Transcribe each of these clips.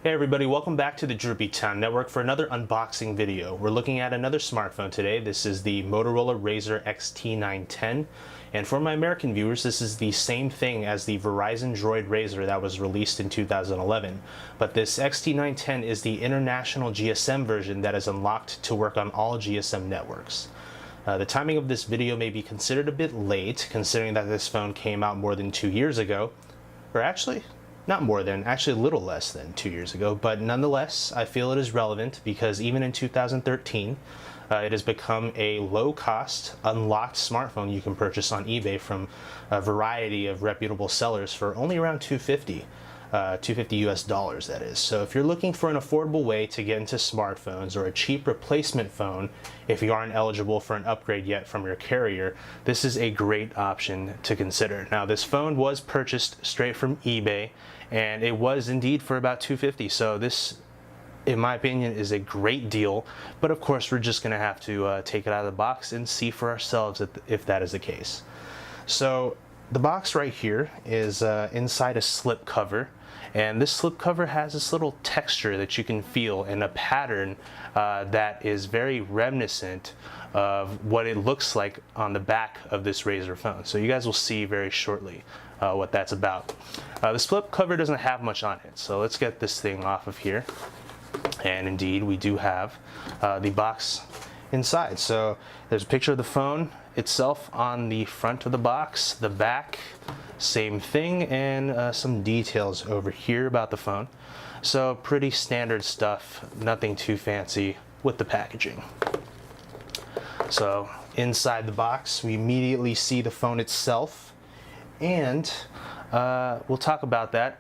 Hey everybody, welcome back to the Droopytown network for another unboxing video. We're looking at another smartphone today. This is the Motorola RAZR XT910, and for my American viewers, this is the same thing as the Verizon Droid Razr that was released in 2011. But this XT910 is the international GSM version that is unlocked to work on all GSM networks. The timing of this video may be considered a bit late, considering that this phone came out more than 2 years ago, or actually, not more than, actually a little less than 2 years ago, but nonetheless, I feel it is relevant because even in 2013, it has become a low-cost, unlocked smartphone you can purchase on eBay from a variety of reputable sellers for only around $250 US dollars, that is. So if you're looking for an affordable way to get into smartphones or a cheap replacement phone if you aren't eligible for an upgrade yet from your carrier, this is a great option to consider. Now, this phone was purchased straight from eBay, and it was indeed for about $250. So this, in my opinion, is a great deal, but of course we're just gonna have to take it out of the box and see for ourselves if that is the case. So the box right here is inside a slip cover, and this slip cover has this little texture that you can feel and a pattern that is very reminiscent of what it looks like on the back of this RAZR phone. So you guys will see very shortly what that's about. The slip cover doesn't have much on it, so let's get this thing off of here. And indeed, we do have the box inside. So there's a picture of the phone itself on the front of the box. The back, same thing, and some details over here about the phone. So pretty standard stuff, nothing too fancy with the packaging. So inside the box, we immediately see the phone itself, and we'll talk about that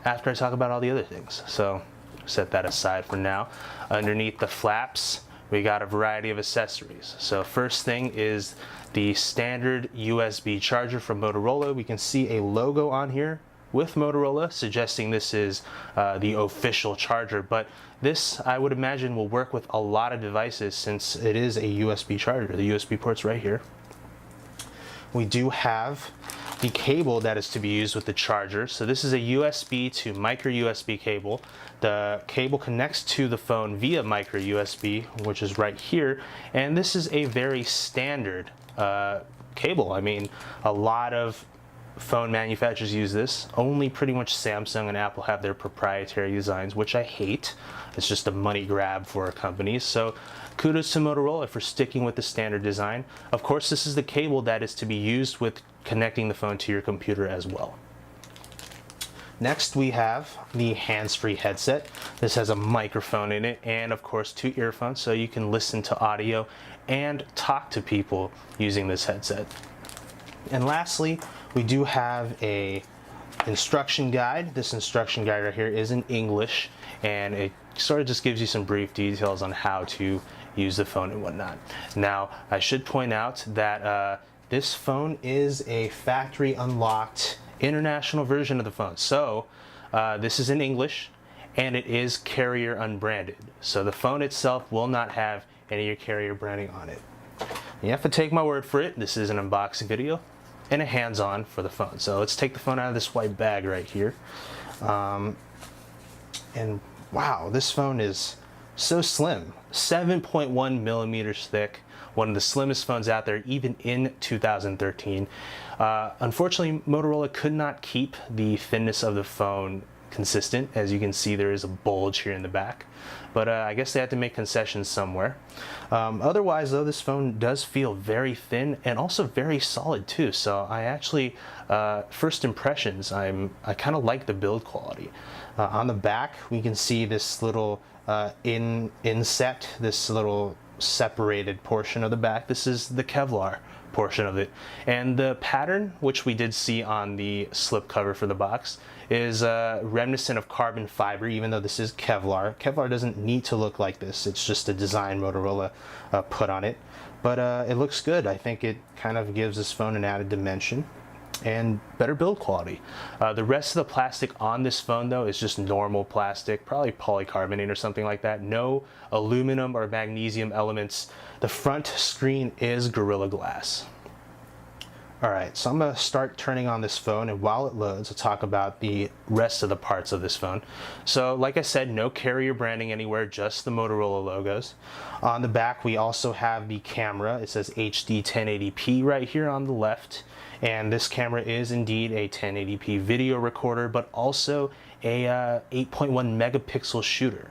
after I talk about all the other things. So set that aside for now. Underneath the flaps, we got a variety of accessories. So first thing is the standard USB charger from Motorola. We can see a logo on here with Motorola, suggesting this is the official charger, but this, I would imagine, will work with a lot of devices since it is a USB charger. The USB port's right here. We do have the cable that is to be used with the charger. So this is a USB to micro USB cable. The cable connects to the phone via micro USB, which is right here, and this is a very standard cable. I mean, a lot of phone manufacturers use this. Only pretty much Samsung and Apple have their proprietary designs, which I hate. It's just a money grab for companies. So kudos to Motorola for sticking with the standard design. Of course, this is the cable that is to be used with connecting the phone to your computer as well. Next, we have the hands-free headset. This has a microphone in it and, of course, 2 earphones, so you can listen to audio and talk to people using this headset. And lastly, we do have a instruction guide. This instruction guide right here is in English, and it sort of just gives you some brief details on how to use the phone and whatnot. Now, I should point out that this phone is a factory unlocked international version of the phone. So this is in English, and it is carrier unbranded. So the phone itself will not have any of your carrier branding on it. You have to take my word for it. This is an unboxing video and a hands-on for the phone. So let's take the phone out of this white bag right here. And wow, this phone is so slim. 7.1 millimeters thick. One of the slimmest phones out there, even in 2013. Unfortunately, Motorola could not keep the thinness of the phone consistent. As you can see, there is a bulge here in the back, but I guess they had to make concessions somewhere. Otherwise, though, this phone does feel very thin and also very solid too. So I actually, first impressions, I kind of like the build quality. On the back, we can see this little inset, this little separated portion of the back. This is the Kevlar portion of it, and the pattern, which we did see on the slip cover for the box, is reminiscent of carbon fiber, even though this is Kevlar. Kevlar doesn't need to look like this. It's just a design Motorola put on it, but it looks good. I think it kind of gives this phone an added dimension and better build quality. The rest of the plastic on this phone, though, is just normal plastic, probably polycarbonate or something like that. No aluminum or magnesium elements. The front screen is Gorilla Glass. Alright, so I'm going to start turning on this phone, and while it loads, I'll talk about the rest of the parts of this phone. So like I said, no carrier branding anywhere, just the Motorola logos. On the back we also have the camera. It says HD 1080p right here on the left, and this camera is indeed a 1080p video recorder, but also a 8.1 megapixel shooter.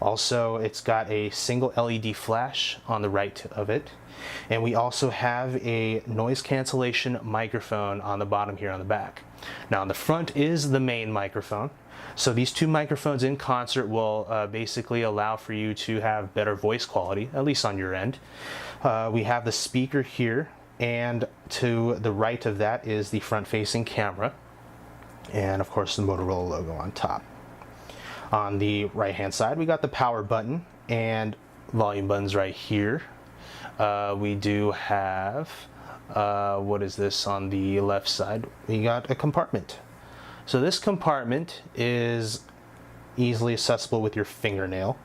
Also, it's got a single LED flash on the right of it, and we also have a noise cancellation microphone on the bottom here on the back. Now on the front is the main microphone, so these two microphones in concert will basically allow for you to have better voice quality, at least on your end. We have the speaker here, and to the right of that is the front-facing camera, and of course the Motorola logo on top. On the right hand side we got the power button and volume buttons right here. We do have, what is this on the left side? We got a compartment. So this compartment is easily accessible with your fingernail.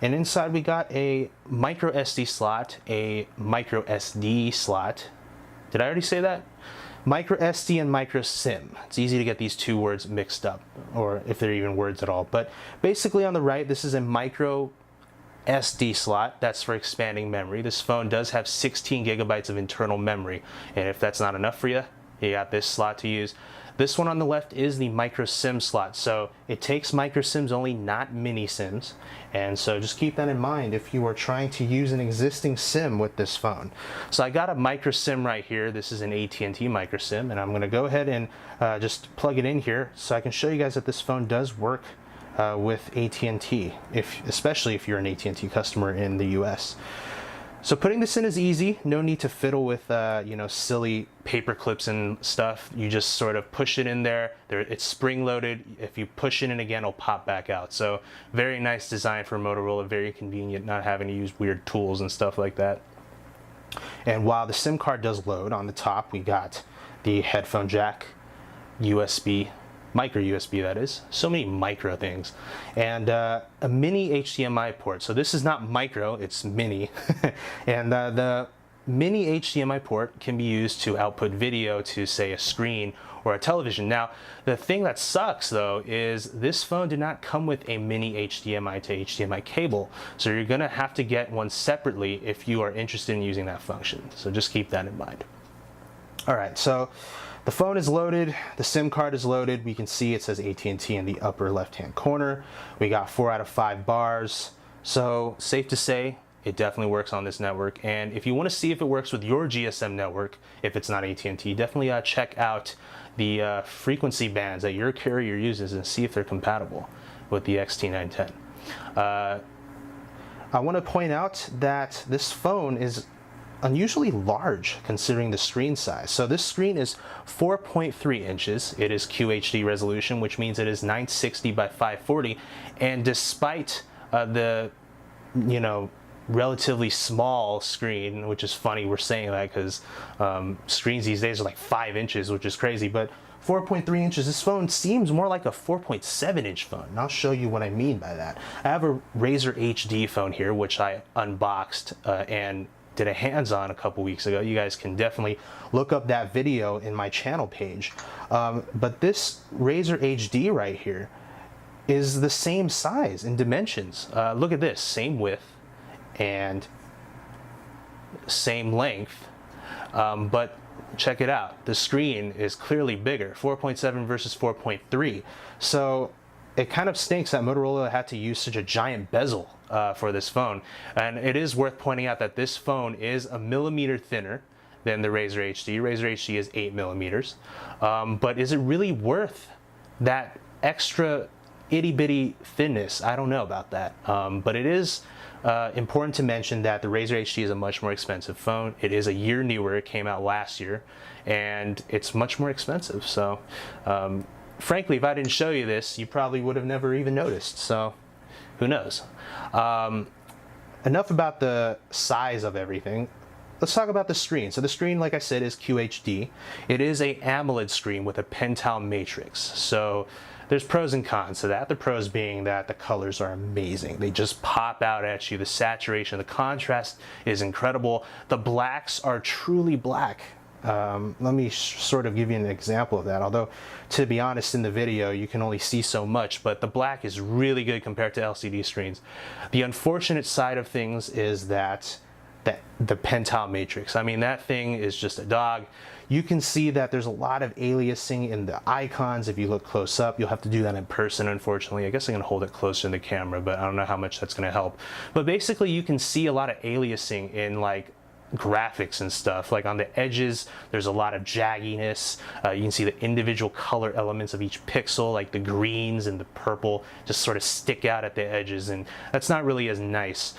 And inside we got a micro SD slot, a micro SD slot. Did I already say that? Micro SD and micro SIM. It's easy to get these two words mixed up, or if they're even words at all. But basically on the right, this is a micro SD slot. That's for expanding memory. This phone does have 16 gigabytes of internal memory, and if that's not enough for you, you got this slot to use. This one on the left is the micro SIM slot, so it takes micro SIMs only, not mini SIMs, and so just keep that in mind if you are trying to use an existing SIM with this phone. So I got a micro SIM right here. This is an AT&T micro SIM, and I'm going to go ahead and just plug it in here so I can show you guys that this phone does work with AT&T, especially if you're an AT&T customer in the US. So putting this in is easy. No need to fiddle with you know, silly paper clips and stuff. You just sort of push it in there. It's spring loaded. If you push it in again, it'll pop back out. So very nice design for Motorola. Very convenient, not having to use weird tools and stuff like that. And while the SIM card does load, on the top we got the headphone jack, USB, micro USB that is, so many micro things, and a mini HDMI port. So this is not micro, it's mini. And the mini HDMI port can be used to output video to, say, a screen or a television. Now the thing that sucks though is this phone did not come with a mini HDMI to HDMI cable, so you're gonna have to get one separately if you are interested in using that function. So just keep that in mind. Alright, so the phone is loaded, the SIM card is loaded. We can see it says AT&T in the upper left hand corner. We got 4 out of 5 bars, so safe to say it definitely works on this network. And if you want to see if it works with your GSM network, if it's not AT&T, definitely check out the frequency bands that your carrier uses and see if they're compatible with the XT910. I want to point out that this phone is unusually large considering the screen size. So this screen is 4.3 inches. It is QHD resolution, which means it is 960 by 540. And despite the, you know, relatively small screen, which is funny we're saying that because screens these days are like 5 inches, which is crazy, but 4.3 inches, this phone seems more like a 4.7 inch phone, and I'll show you what I mean by that. I have a Razr HD phone here, which I unboxed and did a hands-on a couple weeks ago. You guys can definitely look up that video in my channel page. But this Razr HD right here is the same size and dimensions. Look at this, same width and same length, but check it out. The screen is clearly bigger, 4.7 versus 4.3. So it kind of stinks that Motorola had to use such a giant bezel for this phone. And it is worth pointing out that this phone is a millimeter thinner than the Razr HD. Razr HD is 8 millimeters. But is it really worth that extra itty bitty thinness? I don't know about that. But it is important to mention that the Razr HD is a much more expensive phone. It is a year newer. It came out last year, and it's much more expensive. So frankly, if I didn't show you this, you probably would have never even noticed. So who knows? Enough about the size of everything. Let's talk about the screen. So the screen, like I said, is QHD. It is a AMOLED screen with a pentile matrix. So there's pros and cons to that. The pros being that the colors are amazing. They just pop out at you. The saturation, the contrast is incredible. The blacks are truly black. Let me sort of give you an example of that, although to be honest in the video you can only see so much, but the black is really good compared to LCD screens. The unfortunate side of things is that the pentile matrix, I mean, that thing is just a dog. You can see that there's a lot of aliasing in the icons. If you look close up, you'll have to do that in person, unfortunately. I guess I can hold it closer in the camera, but I don't know how much that's going to help. But basically you can see a lot of aliasing in like graphics and stuff. Like on the edges there's a lot of jagginess. You can see the individual color elements of each pixel, like the greens and the purple just sort of stick out at the edges, and that's not really as nice.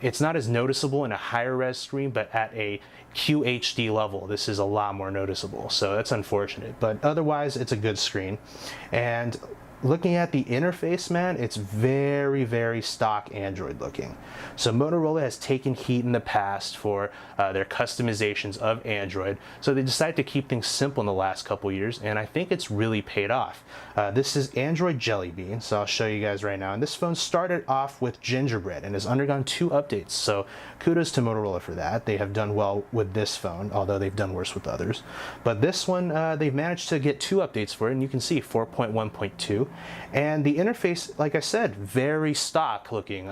It's not as noticeable in a higher res screen, but at a QHD level this is a lot more noticeable, so that's unfortunate, but otherwise it's a good screen. And looking at the interface, man, it's very, very stock Android looking. So Motorola has taken heat in the past for their customizations of Android, so they decided to keep things simple in the last couple years, and I think it's really paid off. This is Android Jelly Bean, so I'll show you guys right now. And this phone started off with Gingerbread and has undergone 2 updates, so kudos to Motorola for that. They have done well with this phone, although they've done worse with others. But this one, they've managed to get 2 updates for it, and you can see 4.1.2. And the interface, like I said, very stock looking.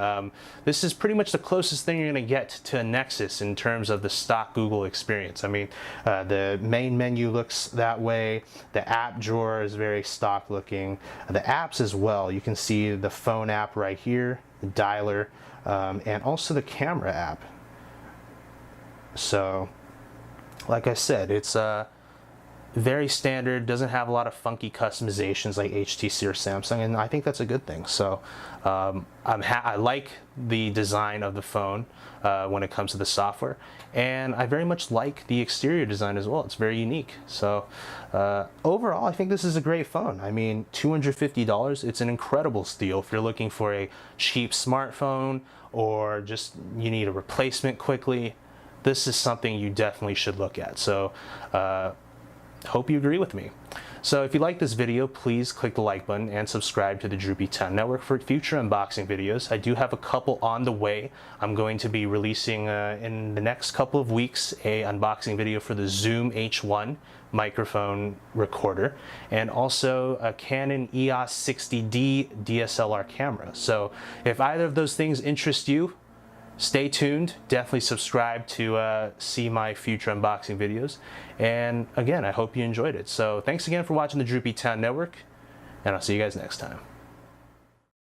This is pretty much the closest thing you're going to get to a Nexus in terms of the stock Google experience. I mean, the main menu looks that way. The app drawer is very stock looking. The apps as well. You can see the phone app right here, the dialer, and also the camera app. So, like I said, it's very standard, doesn't have a lot of funky customizations like HTC or Samsung, and I think that's a good thing. So I like the design of the phone when it comes to the software, and I very much like the exterior design as well. It's very unique. So overall, I think this is a great phone. I mean, $250, it's an incredible steal if you're looking for a cheap smartphone or just you need a replacement quickly. This is something you definitely should look at. So hope you agree with me. So if you like this video, please click the like button and subscribe to the Droopytown network for future unboxing videos. I do have a couple on the way. I'm going to be releasing in the next couple of weeks a unboxing video for the Zoom H1 microphone recorder, and also a Canon EOS 60D DSLR camera. So if either of those things interest you, stay tuned. Definitely subscribe to see my future unboxing videos. And again, I hope you enjoyed it. So thanks again for watching the Droopytown network, and I'll see you guys next time.